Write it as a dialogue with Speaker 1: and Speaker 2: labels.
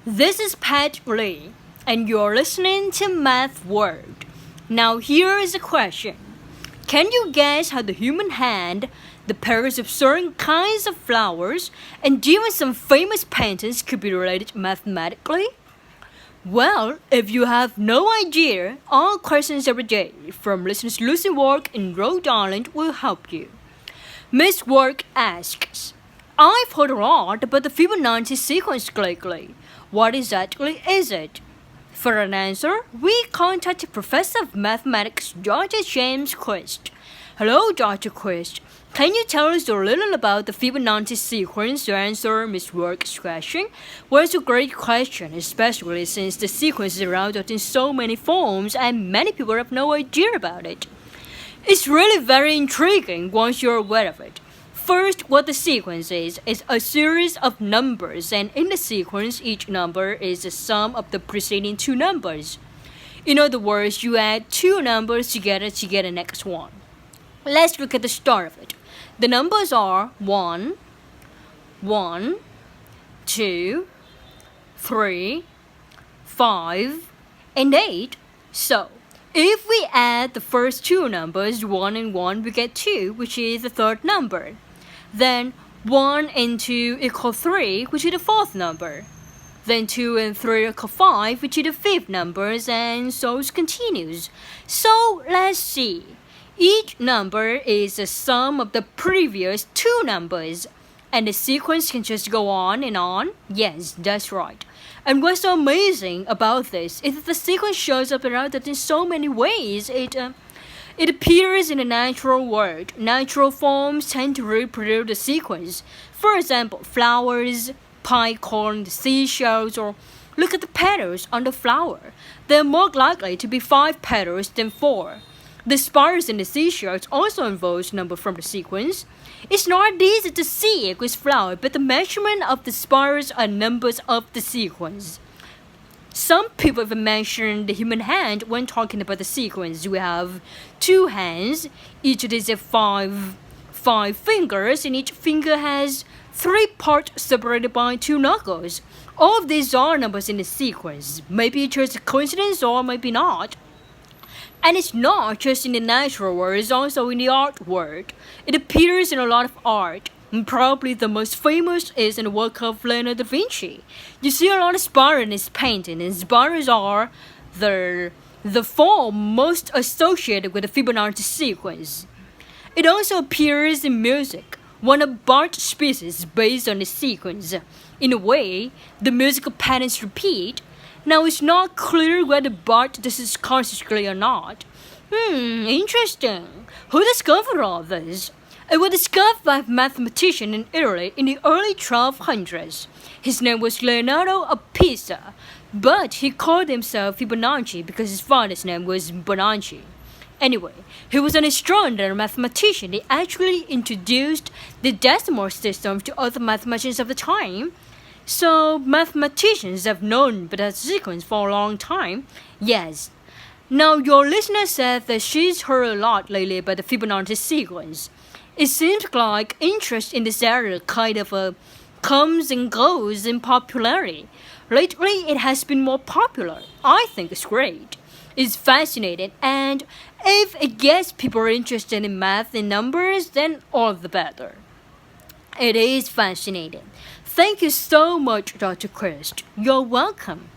Speaker 1: This is Pat Lee, and you're listening to Math World. Now, here is a question. Can you guess how the human hand, the pairs of certain kinds of flowers, and even some famous paintings could be related mathematically? Well, if you have no idea, all questions every day from listeners Lucy Work in Rhode Island will help you. Miss Work asks, I've heard a lot about the Fibonacci sequence lately. What exactly is it? For an answer, we contacted Professor of Mathematics Dr. James Quist. Hello, Dr. Quist. Can you tell us a little about the Fibonacci sequence to answer Miss Work's question? Well, it's a great question, especially since the sequence is around in so many forms and many people have no idea about it. It's really very intriguing once you're aware of it. First, what the sequence is a series of numbers, and in the sequence, each number is the sum of the preceding two numbers. In other words, you add two numbers together to get the next one. Let's look at the start of it. The numbers are 1, 1, 2, 3, 5, and 8. So, if we add the first two numbers, 1 and 1, we get 2, which is the third number. Then 1 and 2 equal 3, which is the fourth number. Then 2 and 3 equal 5, which is the fifth numbers, and so it continues. So, let's see. Each number is the sum of the previous two numbers, and the sequence can just go on and on. Yes, that's right. And what's so amazing about this is that the sequence shows up around it in so many ways. It appears in the natural world. Natural forms tend to reproduce the sequence. For example, flowers, pine cone, seashells, or look at the petals on the flower. They're more likely to be 5 petals than 4. The spires in the seashells also involves number from the sequence. It's not easy to see it with flower, but the measurement of the spires are numbers of the sequence. Some people have mentioned the human hand when talking about the sequence. We have 2 hands, each is five fingers, and each finger has 3 parts separated by 2 knuckles. All of these are numbers in the sequence. Maybe it's just a coincidence or maybe not. And it's not just in the natural world, it's also in the art world. It appears in a lot of art. And probably the most famous is in the work of Leonardo da Vinci. You see a lot of spirals in his painting, and spirals are the form most associated with the Fibonacci sequence. It also appears in music, one of Bart's species based on the sequence. In a way, the musical patterns repeat. Now, it's not clear whether Bart does this consciously or not. Interesting. Who discovered all this? It was discovered by a mathematician in Italy in the early 1200s. His name was Leonardo of Pisa, but he called himself Fibonacci because his father's name was Bonacci. Anyway, he was an astronomer and mathematician. He actually introduced the decimal system to other mathematicians of the time. So, mathematicians have known about that sequence for a long time. Yes. Now, your listener said that she's heard a lot lately about the Fibonacci sequence. It seems like interest in this area kind of comes and goes in popularity. Lately, it has been more popular. I think it's great. It's fascinating, and if it gets people interested in math and numbers, then all the better. It is fascinating. Thank you so much, Dr. Quist. You're welcome.